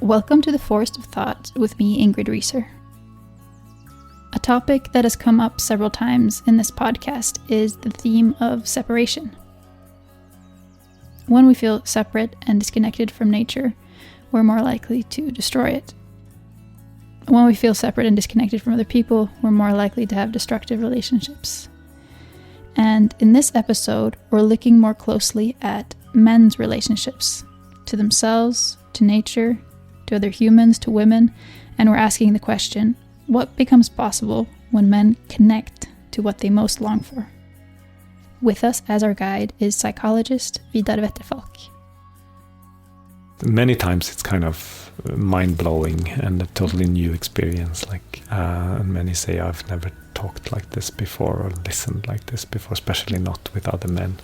Welcome to the Forest of Thought with me, Ingrid Reeser. A topic that has come up several times in this podcast is the theme of separation. When we feel separate and disconnected from nature, we're more likely to destroy it. When we feel separate and disconnected from other people, we're more likely to have destructive relationships. And in this episode, we're looking more closely at men's relationships to themselves, to nature, to other humans, to women, and we're asking the question, what becomes possible when men connect to what they most long for? With us as our guide is psychologist Vidar Vetterfalk. Many times it's kind of mind-blowing and a totally new experience. And many say, I've never talked like this before or listened like this before, especially not with other men.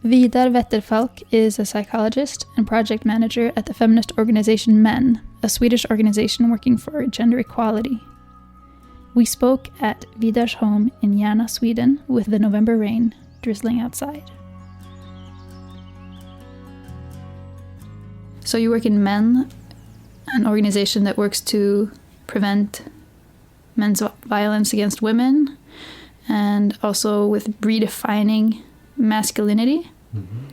Vidar Vetterfalk is a psychologist and project manager at the feminist organization Men, a Swedish organization working for gender equality. We spoke at Vidar's home in Järna, Sweden, with the November rain drizzling outside. So you work in Men, an organization that works to prevent men's violence against women, and also with redefining masculinity. Mm-hmm.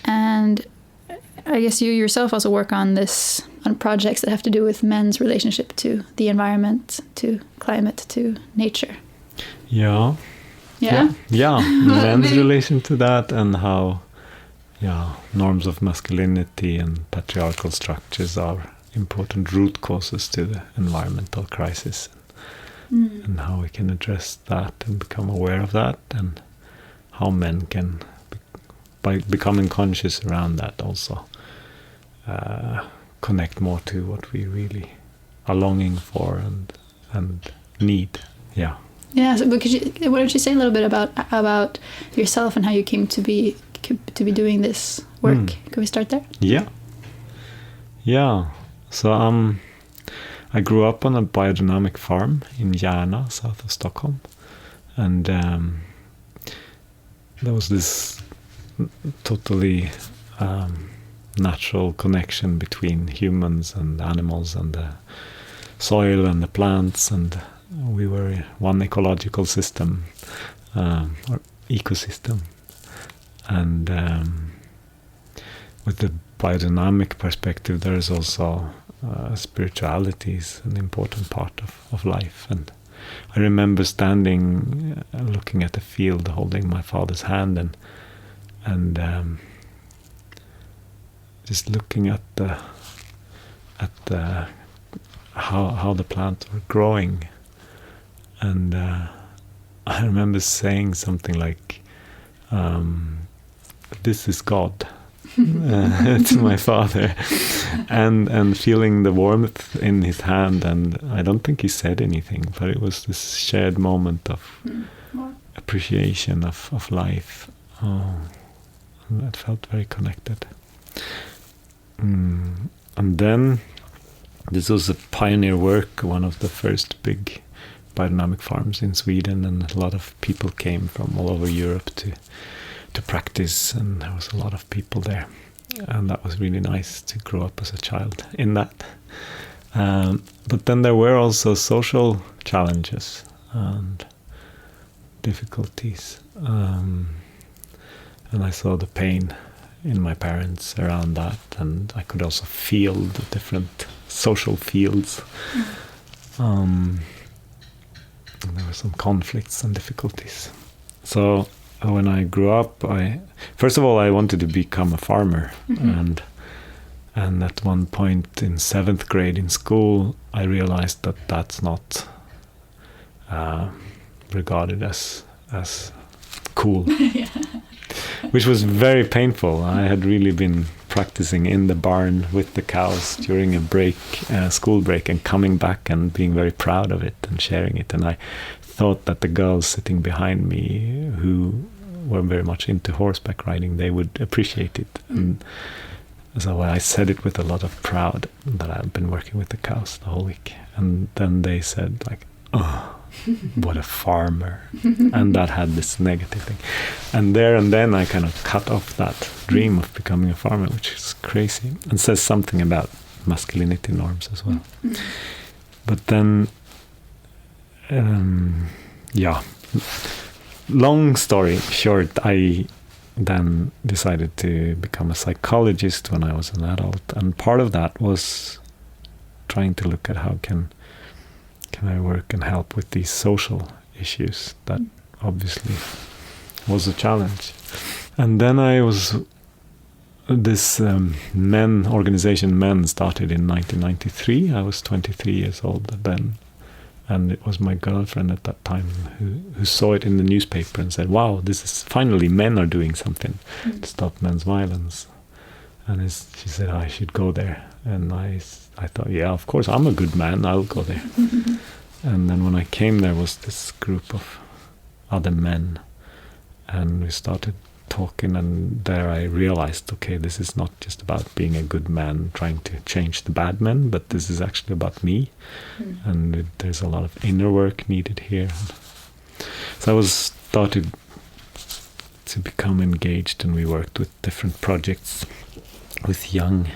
And I guess you yourself also work on projects that have to do with men's relationship to the environment, to climate, to nature. Yeah. Men's relation to that, and how norms of masculinity and patriarchal structures are important root causes to the environmental crisis, and how we can address that and become aware of that, and how men can, by becoming conscious around that, also connect more to what we really are longing for and need. Yeah. So why don't you say a little bit about yourself and how you came to be doing this work? Can we start there? Yeah. So I grew up on a biodynamic farm in Järna, south of Stockholm, and there was this totally natural connection between humans and animals and the soil and the plants, and we were one ecological system, or ecosystem. And with the biodynamic perspective, there is also spirituality is an important part of life. And I remember standing, looking at the field, holding my father's hand, and just looking at the how the plants were growing. And I remember saying something like, "This is God," to my father, and feeling the warmth in his hand. And I don't think he said anything, but it was this shared moment of appreciation of life. That felt very connected. And then this was a pioneer work, one of the first big biodynamic farms in Sweden, and a lot of people came from all over Europe to practice, and there was a lot of people there, and that was really nice to grow up as a child in that. But then there were also social challenges and difficulties, and I saw the pain in my parents around that, and I could also feel the different social fields. And there were some conflicts and difficulties. So when I grew up, first of all I wanted to become a farmer, and at one point in 7th grade in school, I realized that that's not regarded as cool. Which was very painful. I had really been practicing in the barn with the cows during a school break, and coming back and being very proud of it and sharing it. And I thought that the girls sitting behind me, who were very much into horseback riding, they would appreciate it. And so I said it with a lot of pride that I've been working with the cows the whole week. And then they said, like, "Oh, what a farmer. And that had this negative thing. And there and then I kind of cut off that dream of becoming a farmer, which is crazy, and says something about masculinity norms as well. But then, long story short, I then decided to become a psychologist when I was an adult, and part of that was trying to look at how can I work and help with these social issues that obviously was a challenge. And then this organization Men started in 1993. I was 23 years old then, and it was my girlfriend at that time who saw it in the newspaper and said, wow, this is finally men are doing something to stop men's violence. And she said, I should go there. And I thought, yeah, of course, I'm a good man, I'll go there. And then when I came, there was this group of other men, and we started talking, and there I realized, okay, this is not just about being a good man trying to change the bad men, but this is actually about me. And there's a lot of inner work needed here. So I started to become engaged, and we worked with different projects with young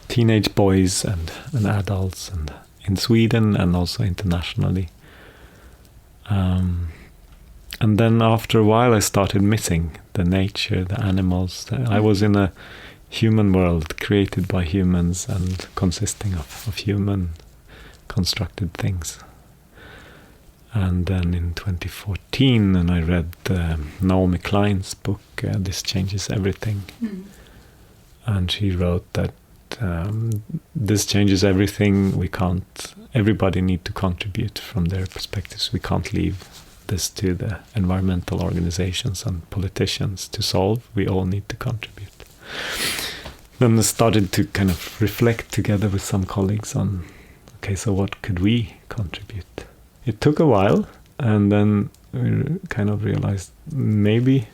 teenage boys and adults, and in Sweden and also internationally. And then after a while I started missing the nature, the animals. I was in a human world created by humans and consisting of human constructed things. And then in 2014, and I read Naomi Klein's book, This Changes Everything. And she wrote that this changes everything. Everybody need to contribute from their perspectives. We can't leave this to the environmental organizations and politicians to solve. We all need to contribute. Then I started to kind of reflect together with some colleagues on, okay, so what could we contribute? It took a while, and then we kind of realized maybe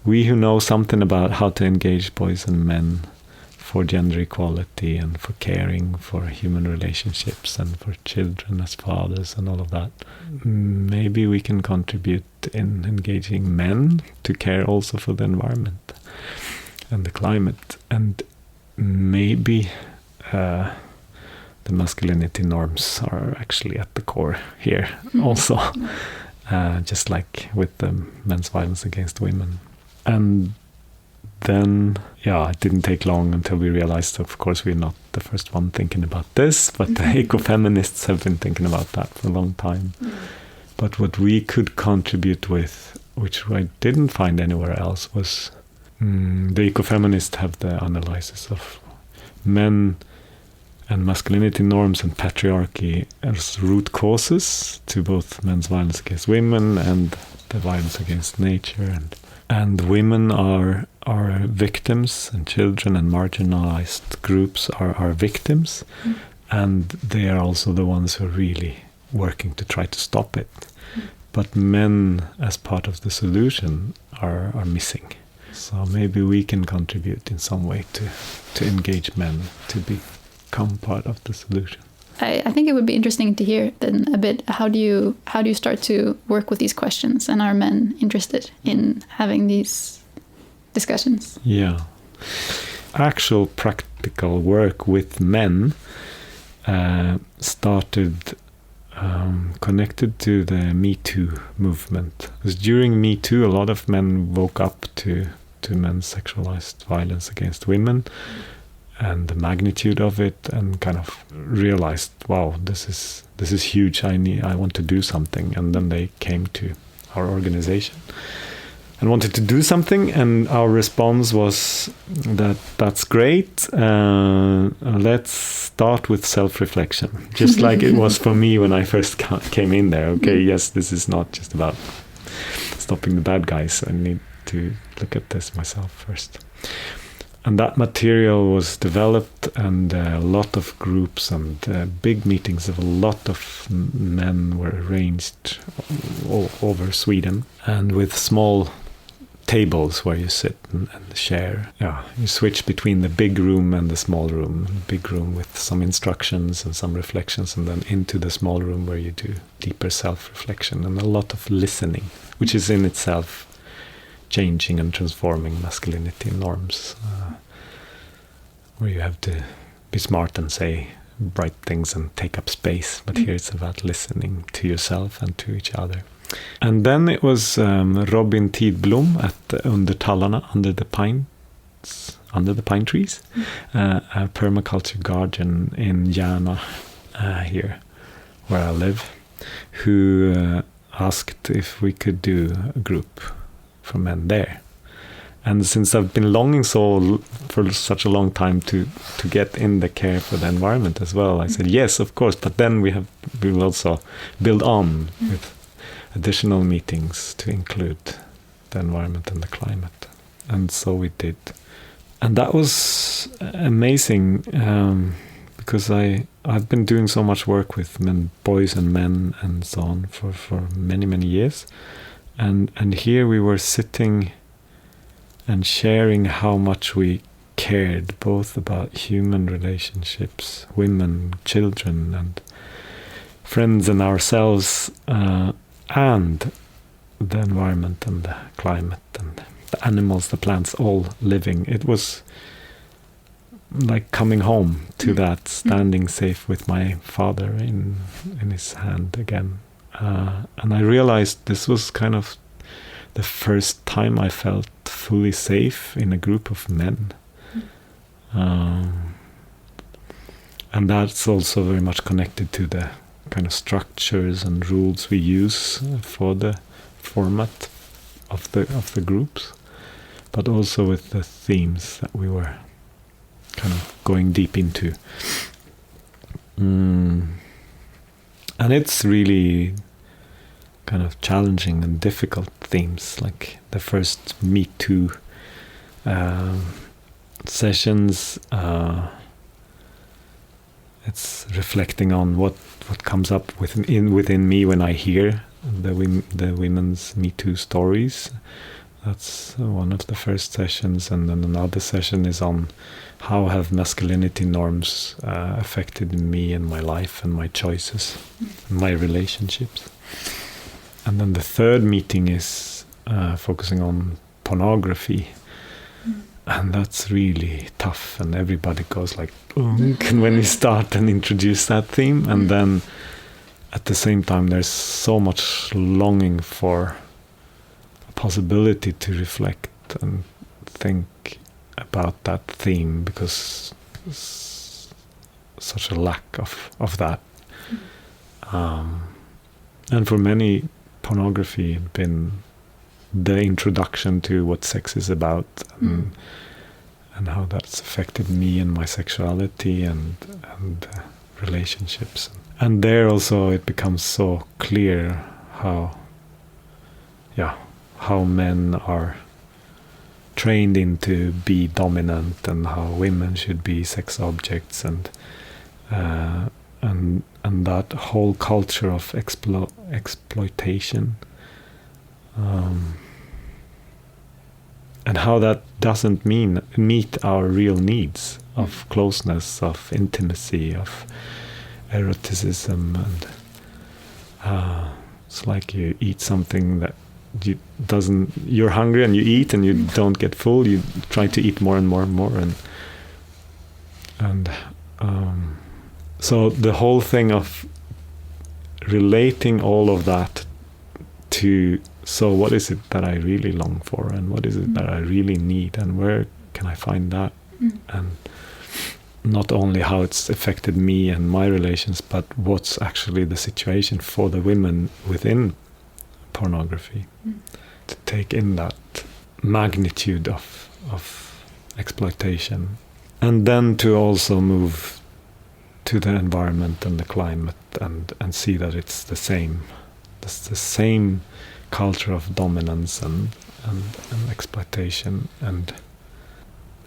we who know something about how to engage boys and men for gender equality and for caring for human relationships and for children as fathers and all of that, maybe we can contribute in engaging men to care also for the environment and the climate. And maybe the masculinity norms are actually at the core here also, just like with the men's violence against women. And then, it didn't take long until we realized, of course, we're not the first one thinking about this, but the ecofeminists have been thinking about that for a long time. But what we could contribute with, which I didn't find anywhere else, was the ecofeminists have the analysis of men and masculinity norms and patriarchy as root causes to both men's violence against women and the violence against nature. And women are victims, and children and marginalized groups are victims, and they are also the ones who are really working to try to stop it. But men, as part of the solution, are missing. So maybe we can contribute in some way to engage men to become part of the solution. I think it would be interesting to hear then a bit, how do you start to work with these questions, and are men interested in having these discussions? Yeah. Actual practical work with men started connected to the Me Too movement. Because during Me Too, a lot of men woke up to men's sexualized violence against women and the magnitude of it, and kind of realized, wow, this is huge. I want to do something. And then they came to our organization and wanted to do something, and our response was that's great. Let's start with self-reflection, just like it was for me when I first came in there. Okay, yes, this is not just about stopping the bad guys. I need to look at this myself first. And that material was developed, and a lot of groups and big meetings of a lot of men were arranged all over Sweden. And with small tables where you sit and share. Yeah, you switch between the big room and the small room. Big room with some instructions and some reflections, and then into the small room where you do deeper self-reflection and a lot of listening, which is in itself changing and transforming masculinity norms, where you have to be smart and say bright things and take up space. But here it's about listening to yourself and to each other. And then it was Robin Tidblom at Under Tallarna, under the pine trees, a permaculture garden in Järna, here where I live, who asked if we could do a group for men there. And since I've been longing for such a long time to get in the care for the environment as well, I said yes, of course. But then we will also build on with additional meetings to include the environment and the climate. And so we did. And that was amazing, because I've been doing so much work with boys and men and so on for many, many years. And here we were sitting and sharing how much we cared both about human relationships, women, children, and friends and ourselves, and the environment and the climate and the animals, the plants, all living. It was like coming home to that, standing safe with my father in his hand again. And I realized this was kind of the first time I felt fully safe in a group of men. And that's also very much connected to the kind of structures and rules we use for the format of the groups, but also with the themes that we were kind of going deep into. And it's really kind of challenging and difficult themes, like the first Me Too sessions. It's reflecting on what comes up within me when I hear the women's Me Too stories. That's one of the first sessions, and then another session is on how have masculinity norms affected me and my life and my choices, and my relationships. And then the third meeting is focusing on pornography. And that's really tough, and everybody goes like, when you start and introduce that theme. And then at the same time, there's so much longing for a possibility to reflect and think about that theme, because there's such a lack of that. And for many, pornography had been the introduction to what sex is about, and how that's affected me and my sexuality and relationships. And there also it becomes so clear how men are trained into be dominant, and how women should be sex objects, and that whole culture of exploitation. And how that doesn't meet our real needs of closeness, of intimacy, of eroticism, and it's like you eat something that you're hungry and you eat and you don't get full. You try to eat more and more and more, and so the whole thing of relating all of that to, so what is it that I really long for, and what is it that I really need, and where can I find that? And not only how it's affected me and my relations, but what's actually the situation for the women within pornography. To take in that magnitude of exploitation, and then to also move to the environment and the climate, and see that it's the same. It's the same culture of dominance and exploitation, and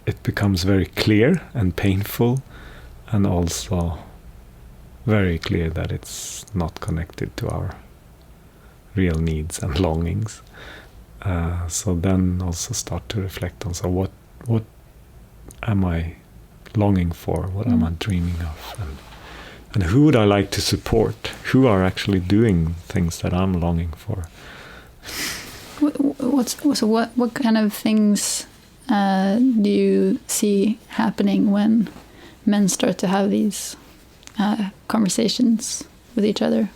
it becomes very clear and painful, and also very clear that it's not connected to our real needs and longings. So then also start to reflect on, so what am I longing for? What am I dreaming of? And who would I like to support? Who are actually doing things that I'm longing for? What kind of things do you see happening when men start to have these conversations with each other?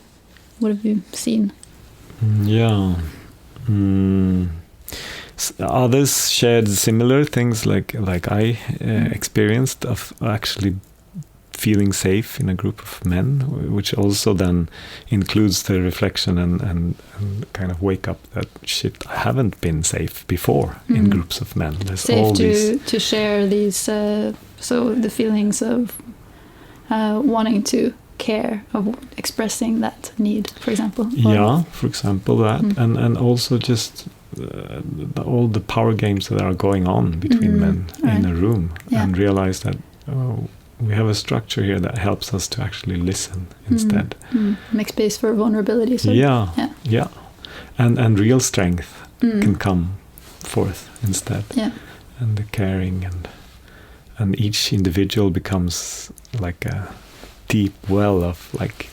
What have you seen? Yeah. Others shared similar things like I experienced, of actually feeling safe in a group of men, which also then includes the reflection and kind of wake up that shit, I haven't been safe before in groups of men. There's safe all to share these, so the feelings of wanting to care, of expressing that need, for example. Yeah, for example that, and also just all the power games that are going on between men in a room, and realize that we have a structure here that helps us to actually listen instead. Make space for vulnerability. So yeah. And real strength can come forth instead. Yeah. And the caring and each individual becomes like a deep well of like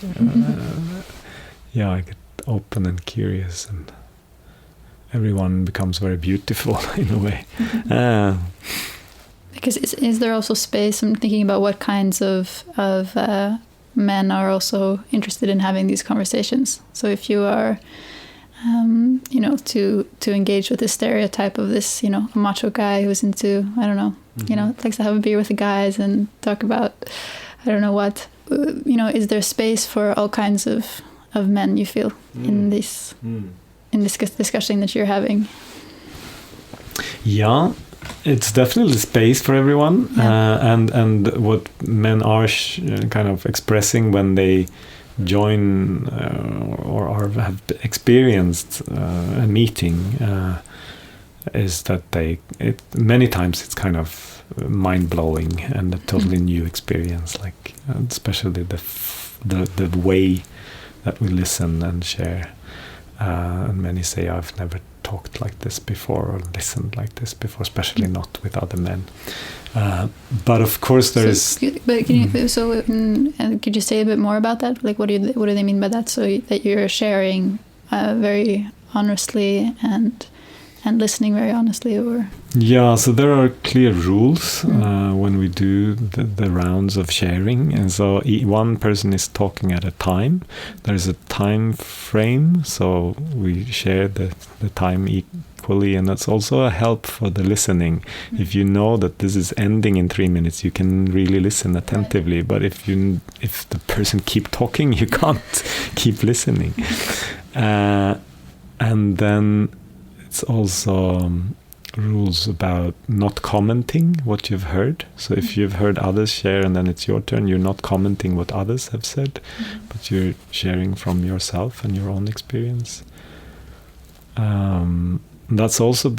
I get open and curious, and everyone becomes very beautiful in a way. Because is there also space? I'm thinking about what kinds of men are also interested in having these conversations. So if you are, to engage with this stereotype of this, a macho guy who's into, I don't know, likes to have a beer with the guys and talk about, I don't know what, is there space for all kinds of men, you feel, in this discussion that you're having? Yeah. It's definitely space for everyone, and what men are kind of expressing when they join or have experienced a meeting is that many times it's kind of mind-blowing and a totally new experience, like especially the way that we listen and share, and many say, I've never talked like this before or listened like this before, especially not with other men. But of course there is. But could you say a bit more about that? Like, what do they mean by that? So that you're sharing very honestly and listening very honestly, or? Yeah, so there are clear rules when we do the rounds of sharing, and so one person is talking at a time. There's a time frame, so we share the time equally, and that's also a help for the listening. If you know that this is ending in 3 minutes, you can really listen attentively. But if the person keep talking, you can't keep listening. And then it's also rules about not commenting what you've heard. So if you've heard others share and then it's your turn, you're not commenting what others have said, but you're sharing from yourself and your own experience. That's also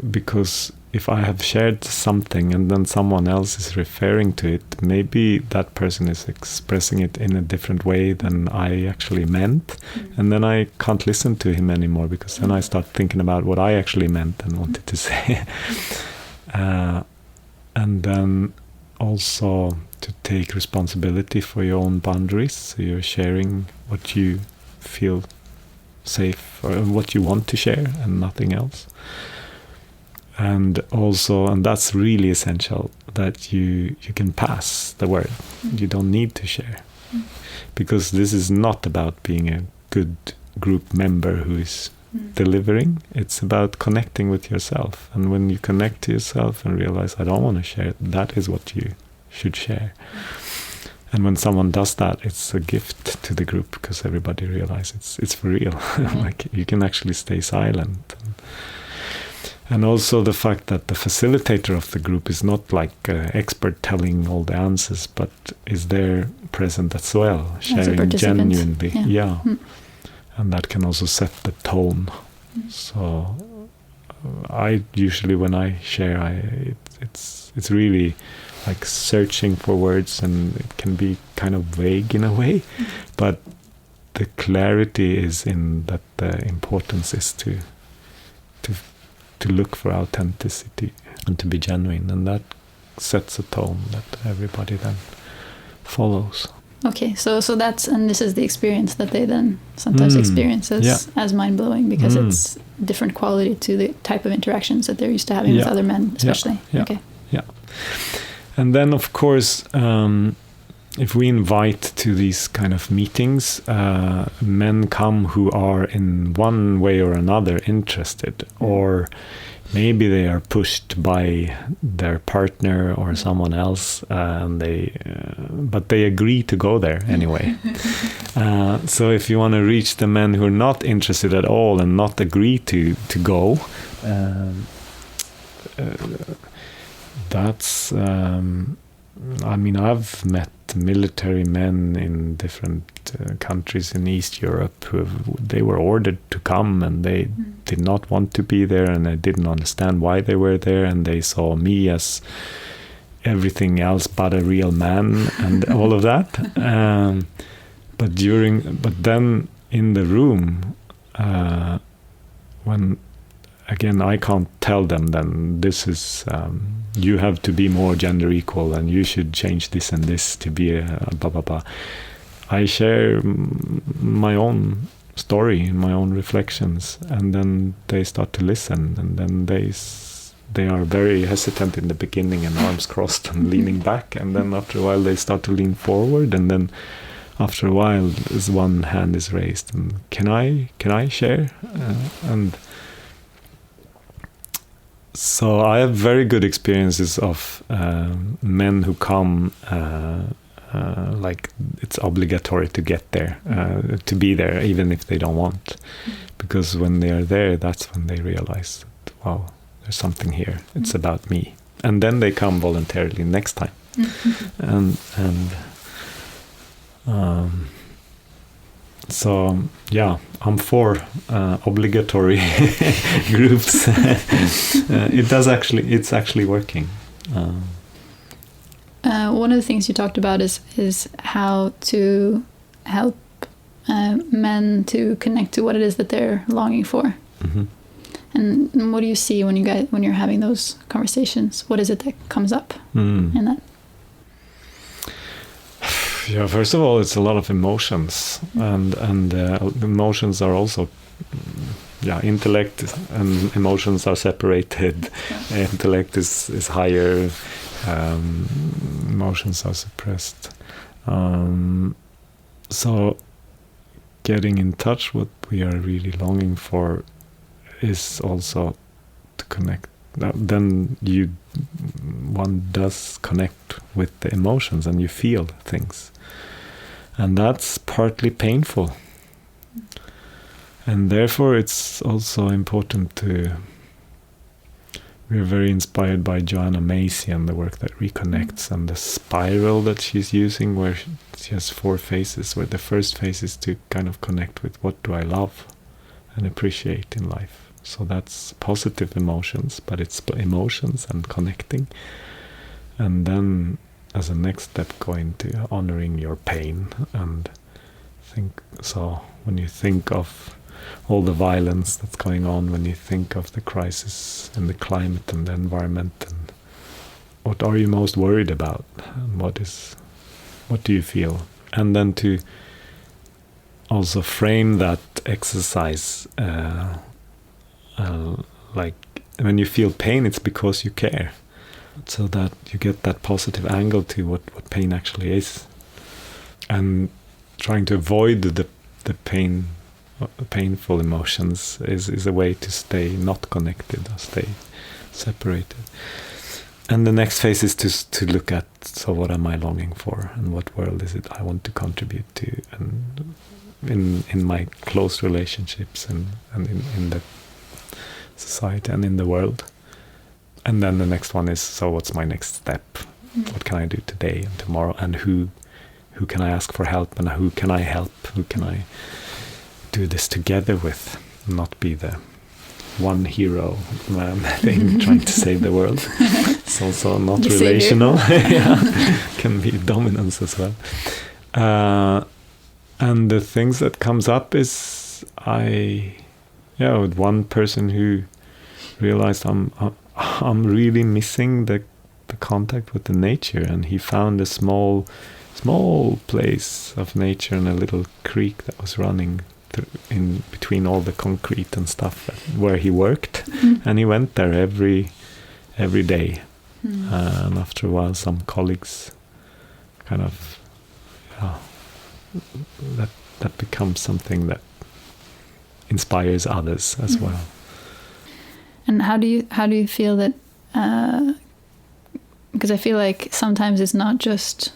because if I have shared something and then someone else is referring to it, maybe that person is expressing it in a different way than I actually meant. And then I can't listen to him anymore, because then I start thinking about what I actually meant and wanted to say. And then also to take responsibility for your own boundaries. So you're sharing what you feel safe or what you want to share and nothing else. And also, and that's really essential, that you can pass the word. You don't need to share. Because this is not about being a good group member who is delivering. It's about connecting with yourself. And when you connect to yourself and realize, I don't want to share, that is what you should share. And when someone does that, it's a gift to the group, because everybody realizes it's for real. Like, you can actually stay silent. And also the fact that the facilitator of the group is not like an expert telling all the answers, but is there present as well, sharing genuinely. Yeah. And that can also set the tone. So I usually, when I share, it's really like searching for words, and it can be kind of vague in a way, but the clarity is in that the importance is to to look for authenticity and to be genuine, and that sets a tone that everybody then follows. Okay, so that's, and this is the experience that they then sometimes experience as mind-blowing, because it's different quality to the type of interactions that they're used to having with other men, especially. Okay. Yeah. And then, of course, if we invite to these kind of meetings, men come who are in one way or another interested, or maybe they are pushed by their partner or someone else, and but they agree to go there anyway. So if you want to reach the men who are not interested at all and not agree to go, that's I mean, I've met military men in different countries in East Europe they were ordered to come, and they did not want to be there, and I didn't understand why they were there, and they saw me as everything else but a real man and all of that. But then in the room, when again, I can't tell them then this is you have to be more gender equal and you should change this and this to be a blah blah blah. I share my own story, my own reflections, and then they start to listen, and then they are very hesitant in the beginning and arms crossed and leaning back, and then after a while they start to lean forward, and then after a while one hand is raised and can I share, and so I have very good experiences of men who come like it's obligatory to get there, to be there, even if they don't want. Because when they are there, that's when they realize, wow, there's something here. It's about me. And then they come voluntarily next time. So yeah, I'm for obligatory groups. It's actually working. One of the things you talked about is how to help men to connect to what it is that they're longing for. Mm-hmm. And what do you see when you're having those conversations? What is it that comes up in that? Yeah, first of all, it's a lot of emotions, and emotions are also, intellect and emotions are separated. Intellect is higher, emotions are suppressed. So getting in touch what we are really longing for is also to connect. Then one does connect with the emotions and you feel things, and that's partly painful, and therefore it's also important to. We're very inspired by Joanna Macy and the work that reconnects, and the spiral that she's using, where she has 4 phases, where the first phase is to kind of connect with what do I love and appreciate in life. So that's positive emotions, but it's emotions and connecting. And then as a next step, going to honoring your pain, and when you think of all the violence that's going on, when you think of the crisis in the climate and the environment, and what are you most worried about, and what do you feel? And then to also frame that exercise like when you feel pain, it's because you care, so that you get that positive angle to what pain actually is, and trying to avoid the painful emotions is a way to stay not connected or stay separated. And the next phase is to look at, so what am I longing for, and what world is it I want to contribute to, and in my close relationships and in the society and in the world. And then the next one is, so what's my next step? What can I do today and tomorrow, and who can I ask for help, and who can I help, who can I do this together with, not be the one hero man thing trying to save the world. It's also not relational. Can be dominance as well. And the things that comes up is with one person who realized I'm really missing the contact with the nature. And he found a small place of nature in a little creek that was running in between all the concrete and stuff where he worked. And he went there every day. And after a while, some colleagues kind of that becomes something that inspires others as well. And how do you feel that? Because I feel like sometimes it's not just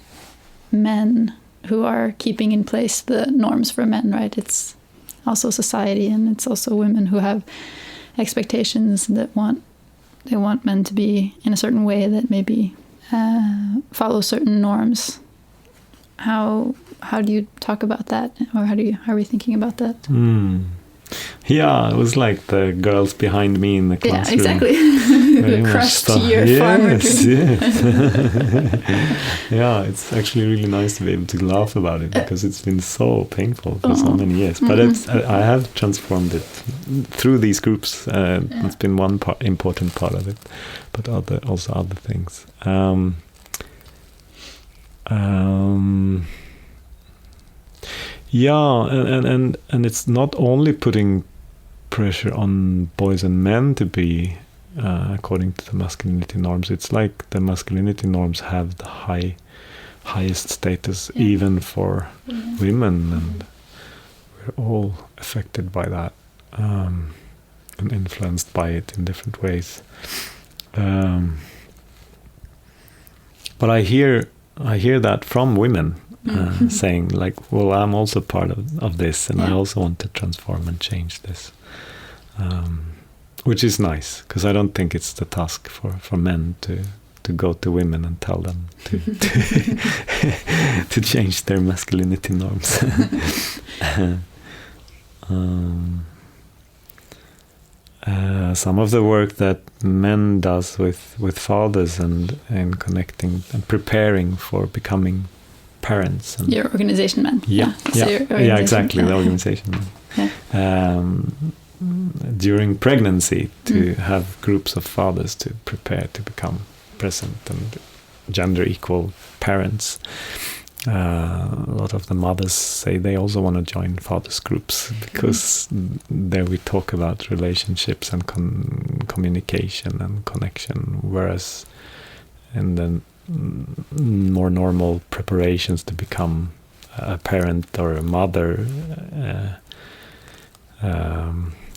men who are keeping in place the norms for men, right? It's also society, and it's also women who have expectations that they want men to be in a certain way that maybe follow certain norms. How do you talk about that, or how are we thinking about that? Yeah, it was like the girls behind me in the classroom. Yeah, exactly. Who crushed your farmer dream. Yes. Yeah, it's actually really nice to be able to laugh about it, because it's been so painful for so many years. But I have transformed it through these groups. It's been one important part of it, but also other things. Yeah, and it's not only putting pressure on boys and men to be according to the masculinity norms. It's like the masculinity norms have the highest status even for women, and we're all affected by that and influenced by it in different ways. But I hear that from women. Saying like, well, I'm also part of this, and I also want to transform and change this, which is nice, because I don't think it's the task for men to go to women and tell them to change their masculinity norms. Some of the work that men does with fathers and connecting and preparing for becoming parents. And your organization man. Yeah, exactly, the organization man. During pregnancy, to have groups of fathers to prepare to become present and gender equal parents. A lot of the mothers say they also want to join fathers groups, because there we talk about relationships and communication and connection, whereas in the more normal preparations to become a parent or a mother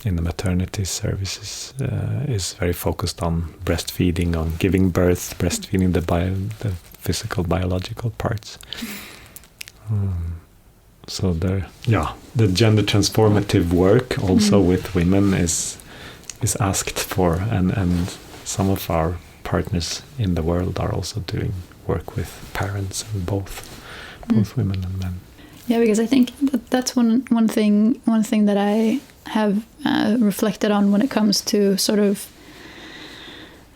in the maternity services is very focused on breastfeeding, on giving birth, breastfeeding the physical biological parts. So the gender transformative work also with women is asked for, and some of our partners in the world are also doing work with parents, and both women and men. Yeah, because I think that's one thing that I have reflected on when it comes to sort of,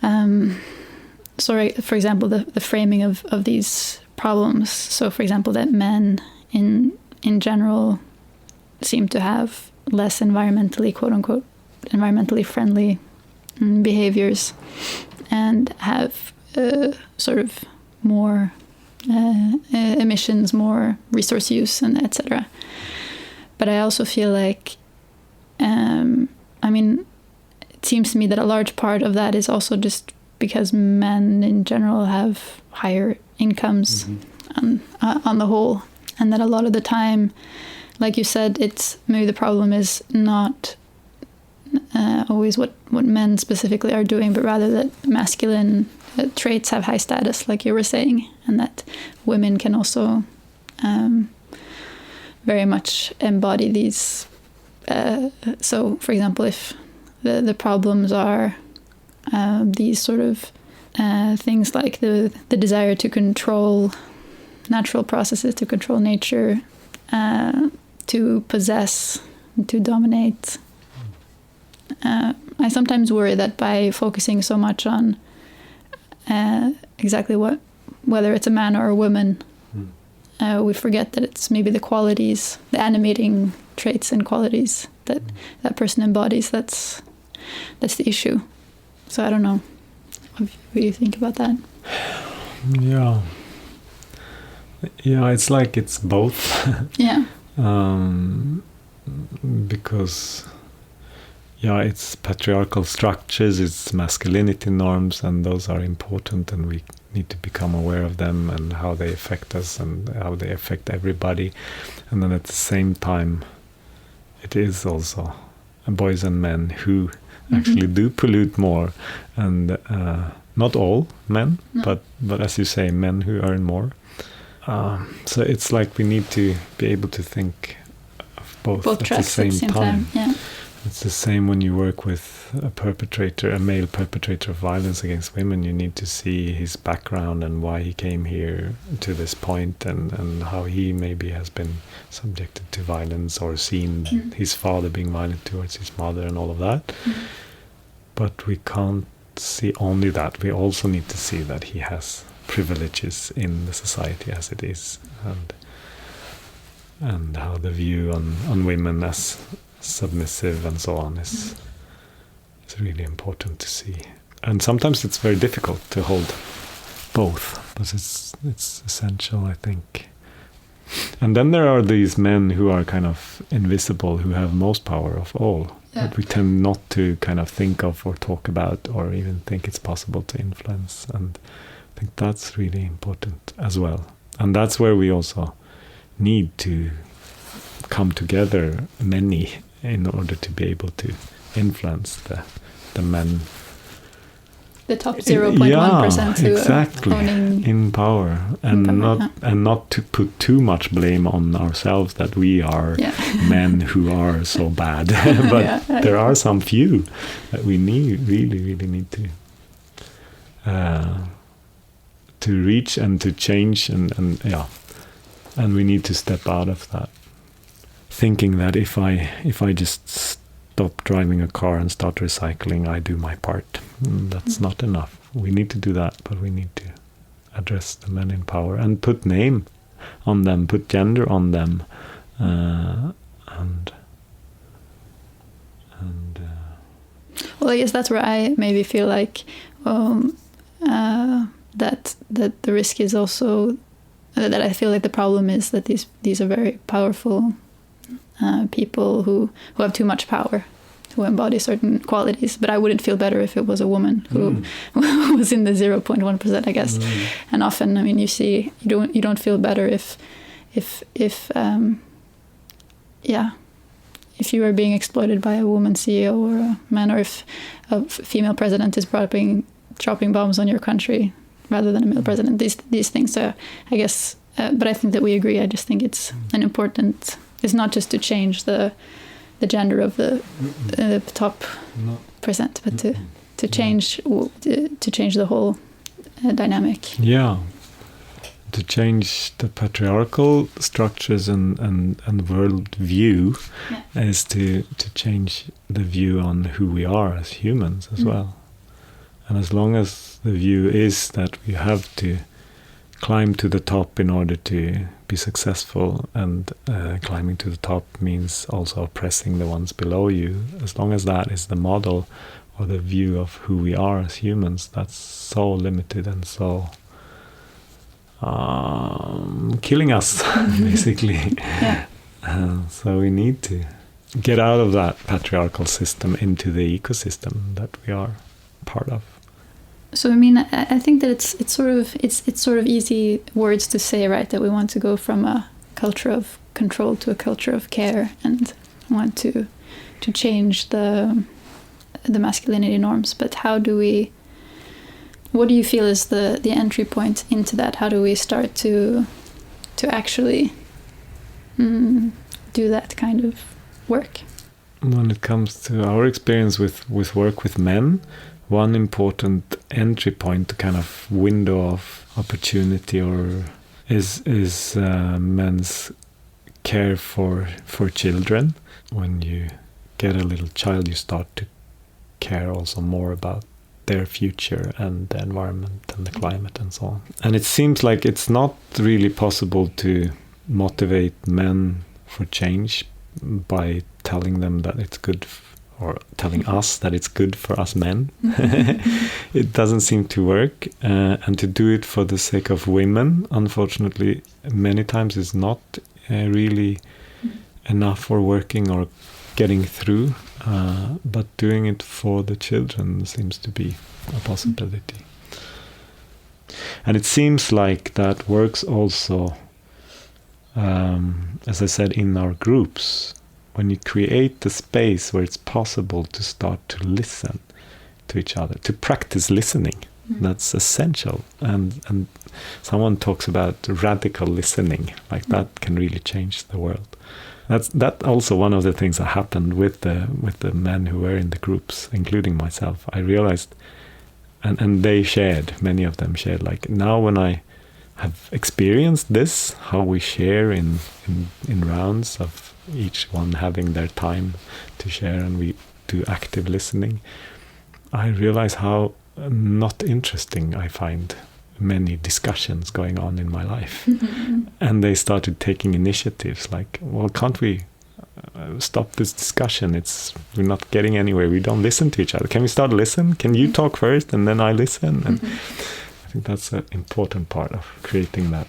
for example, the framing of these problems. So, for example, that men in general seem to have less environmentally, quote unquote, environmentally friendly behaviors, and have sort of more emissions, more resource use, and etc. But I also feel like, it seems to me that a large part of that is also just because men in general have higher incomes on the whole, and that a lot of the time, like you said, it's maybe the problem is not always what men specifically are doing, but rather that masculine traits have high status, like you were saying, and that women can also very much embody these. So, for example, if the problems are these sort of things like the desire to control natural processes, to control nature, to possess, to dominate. I sometimes worry that by focusing so much on exactly whether it's a man or a woman, we forget that it's maybe the qualities, the animating traits and qualities that person embodies. That's the issue. So I don't know what you think about that. Yeah, it's like it's both. Yeah. Because it's patriarchal structures, it's masculinity norms, and those are important, and we need to become aware of them and how they affect us and how they affect everybody. And then at the same time, it is also boys and men who actually do pollute more, and not all men, but as you say, men who earn more. So it's like we need to be able to think of both at the same time. Yeah. It's the same when you work with a male perpetrator of violence against women. You need to see his background and why he came here to this point, and how he maybe has been subjected to violence or seen his father being violent towards his mother and all of that. But we can't see only that. We also need to see that he has privileges in the society as it is, and how the view on women as submissive and so on is really important to see. And sometimes it's very difficult to hold both, but it's essential, I think. And then there are these men who are kind of invisible, who have most power of all, that we tend not to kind of think of or talk about or even think it's possible to influence. And I think that's really important as well. And that's where we also need to come together, many, in order to be able to influence the men. The top 0.1% who exactly, are owning in power, and not to put too much blame on ourselves that we are men who are so bad. But there are some few that we really need to reach and to change, and we need to step out of that thinking that if I just stop driving a car and start recycling, I do my part. That's not enough. We need to do that, but we need to address the men in power and put name on them, put gender on them, well, I guess that's where I maybe feel like that the risk is also that I feel like the problem is that these are very powerful people who have too much power, who embody certain qualities. But I wouldn't feel better if it was a woman who was in the 0.1%, I guess. And often, I mean, you see, you don't feel better if you are being exploited by a woman CEO or a man, or if a female president is dropping bombs on your country rather than a male president. These things, I guess. But I think that we agree. I just think it's an important. It's not just to change the gender of the top percent, but to change the whole dynamic. Yeah, to change the patriarchal structures and world view is to change the view on who we are as humans as well. And as long as the view is that we have to climb to the top in order to be successful, and climbing to the top means also oppressing the ones below you. As long as that is the model or the view of who we are as humans, that's so limited and so killing us, basically. So we need to get out of that patriarchal system into the ecosystem that we are part of. So I mean, I think that it's sort of easy words to say, right? That we want to go from a culture of control to a culture of care, and want to change the masculinity norms. But how do we? What do you feel is the entry point into that? How do we start to actually do that kind of work? When it comes to our experience with work with men, one important entry point, kind of window of opportunity, or is men's care for children. When you get a little child, you start to care also more about their future and the environment and the climate and so on. And it seems like it's not really possible to motivate men for change by telling them that it's good or telling us that it's good for us men. It doesn't seem to work. And to do it for the sake of women, unfortunately, many times is not really enough or working or getting through. But doing it for the children seems to be a possibility. And it seems like that works also, as I said, in our groups. When you create the space where it's possible to start to listen to each other, to practice listening, that's essential. And someone talks about radical listening, like that can really change the world. That's also one of the things that happened with the men who were in the groups, including myself. I realized, and they shared, many of them shared, like, now when I have experienced this, how we share in rounds of each one having their time to share, and we do active listening, I realize how not interesting I find many discussions going on in my life. And they started taking initiatives like, well, can't we stop this discussion? We're not getting anywhere. We don't listen to each other. Can we start to listen? Can you talk first and then I listen? And I think that's an important part of creating that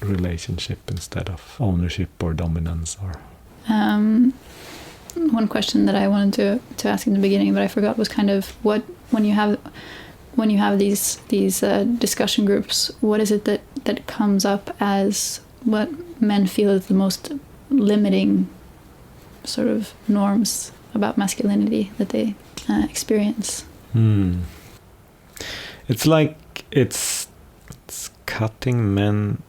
relationship instead of ownership or dominance. Or one question that I wanted to ask in the beginning, but I forgot, was kind of what, when you have these discussion groups, what is it that comes up as what men feel is the most limiting sort of norms about masculinity that they experience? It's like it's cutting men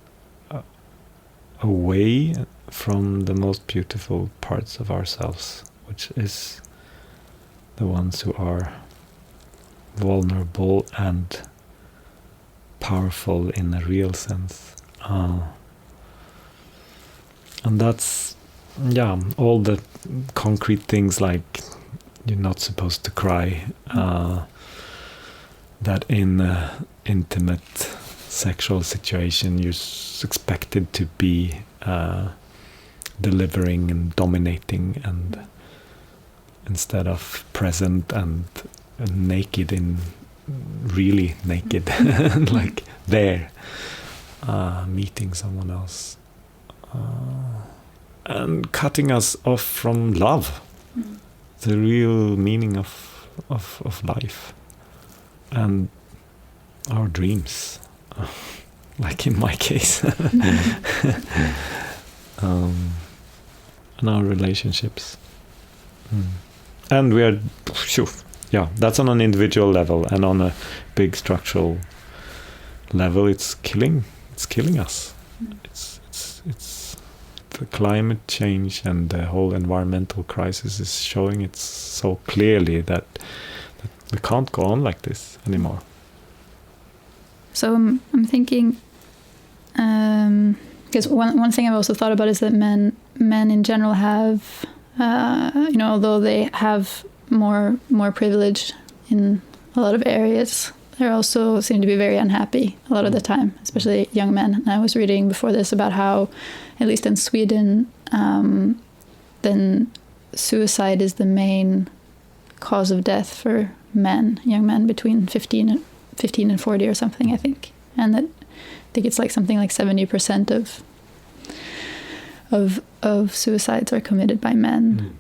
away from the most beautiful parts of ourselves, which is the ones who are vulnerable and powerful in a real sense. And that's, all the concrete things like you're not supposed to cry, that in an intimate sexual situation you're expected to be delivering and dominating, and instead of present and naked, in really naked, like there, meeting someone else, and cutting us off from love, the real meaning of life, and our dreams, like in my case, and our relationships. And we are, that's on an individual level, and on a big structural level, it's killing us. It's the climate change and the whole environmental crisis is showing it so clearly that we can't go on like this anymore. So I'm thinking, because one thing I've also thought about is that men in general have, although they have more privilege in a lot of areas, they also seem to be very unhappy a lot of the time, especially young men. And I was reading before this about how, at least in Sweden, then suicide is the main cause of death for young men between 15 and 40 or something, I think. And that, I think it's like something like 70% of suicides are committed by men.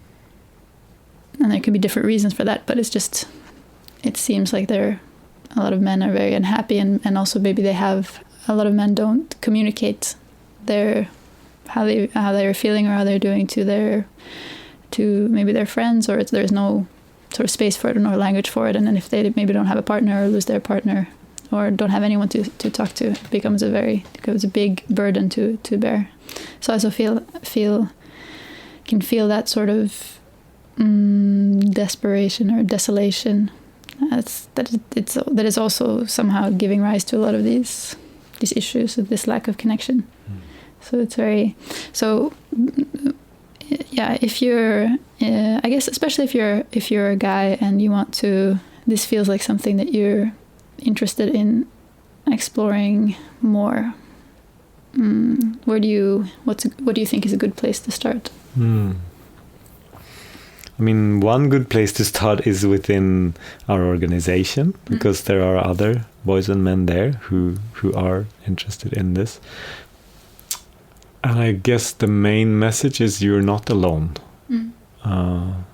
And there can be different reasons for that, but it seems like a lot of men are very unhappy, and also maybe a lot of men don't communicate how they're feeling or how they're doing to maybe their friends, or there's no sort of space for it or no language for it. And then if they maybe don't have a partner or lose their partner or don't have anyone to talk to, it becomes a big burden to bear. So I also can feel that sort of desperation or desolation. That is also somehow giving rise to a lot of these issues of this lack of connection. So it's very if you're I guess especially if you're a guy and you want to, this feels like something that you're interested in exploring more. What do you think is a good place to start? I mean, one good place to start is within our organization, because there are other boys and men there who are interested in this. And I guess the main message is you're not alone. And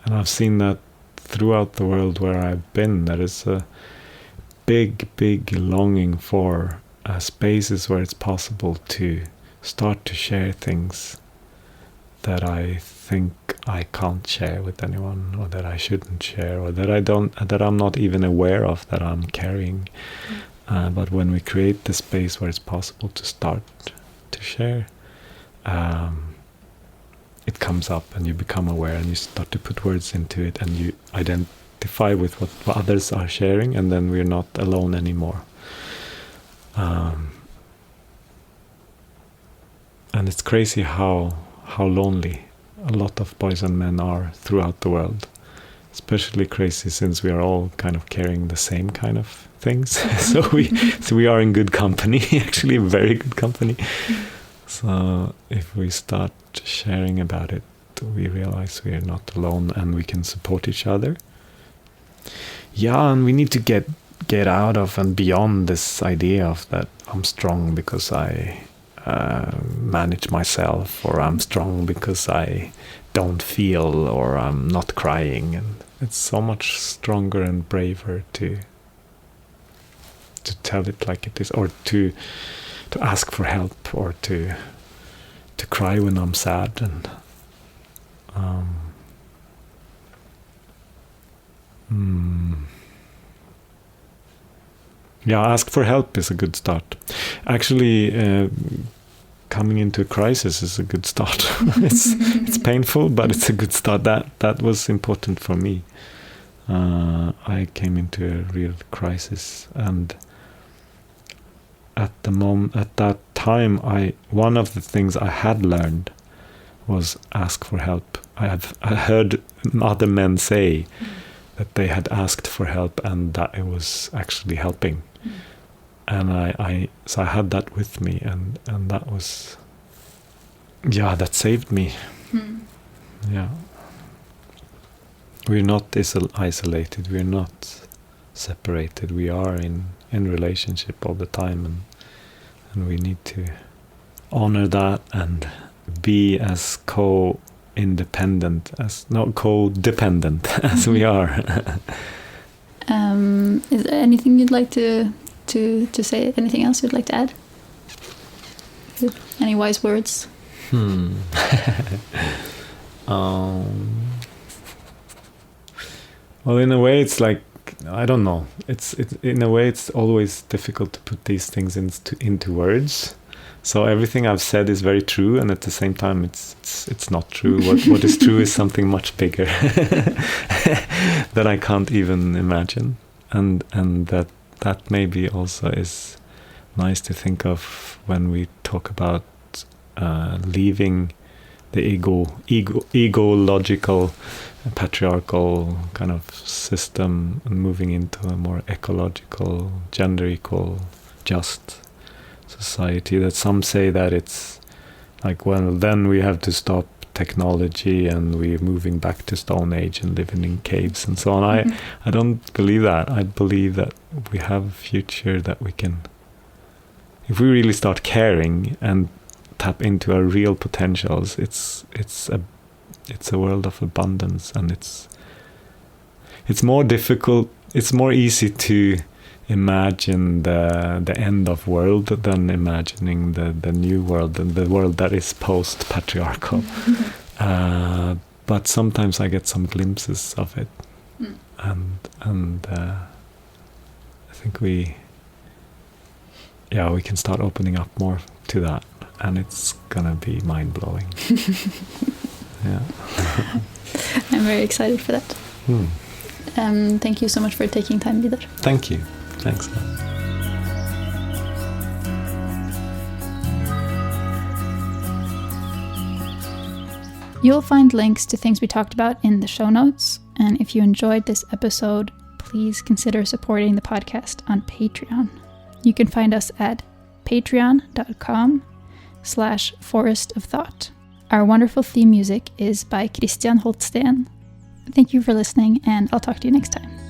I've seen that throughout the world where I've been. There is a big longing for spaces where it's possible to start to share things that I think I can't share with anyone, or that I shouldn't share, or that I'm not even aware of that I'm carrying. But when we create the space where it's possible to start to share, it comes up and you become aware and you start to put words into it and you identify with what others are sharing, and then we're not alone anymore. And it's crazy how lonely a lot of boys and men are throughout the world. Especially crazy since we are all kind of carrying the same kind of things. so we are in good company, actually very good company. So if we start sharing about it, we realize we are not alone and we can support each other. Yeah, and we need to get out of and beyond this idea of that I'm strong because I manage myself, or I'm strong because I don't feel, or I'm not crying. And it's so much stronger and braver to tell it like it is, or to ask for help, or to cry when I'm sad. And yeah, ask for help is a good start. Actually, coming into a crisis is a good start. It's painful, but it's a good start. That was important for me. I came into a real crisis, and at that time, one of the things I had learned was ask for help. I heard other men say that they had asked for help and that it was actually helping. And so I had that with me, and that was, that saved me. Yeah. We're not isolated, we're not separated, we are in relationship all the time, and we need to honor that and be as codependent as we are. Is there anything you'd like to say? Anything else you'd like to add? Any wise words? Well, in a way, it's like, I don't know. In a way, it's always difficult to put these things into words. So everything I've said is very true, and at the same time, it's not true. What is true is something much bigger that I can't even imagine, and that maybe also is nice to think of when we talk about leaving the ego-logical, patriarchal kind of system and moving into a more ecological, gender equal, just society. That some say that it's like, well, then we have to stop technology and we're moving back to Stone Age and living in caves and so on. I don't believe that. I believe that we have a future that we can, if we really start caring and tap into our real potentials, it's a world of abundance, and it's more difficult. It's more easy to imagine the end of world than imagining the new world, and the world that is post-patriarchal. But sometimes I get some glimpses of it, and I think we can start opening up more to that, and it's gonna be mind-blowing. Yeah. I'm very excited for that. Thank you so much for taking time, Vidar. Thank you. Thanks. You'll find links to things we talked about in the show notes. And if you enjoyed this episode, please consider supporting the podcast on Patreon. You can find us at patreon.com/forest of thought. Our wonderful theme music is by Christian Holtsten, Thank you for listening, and I'll talk to you next time.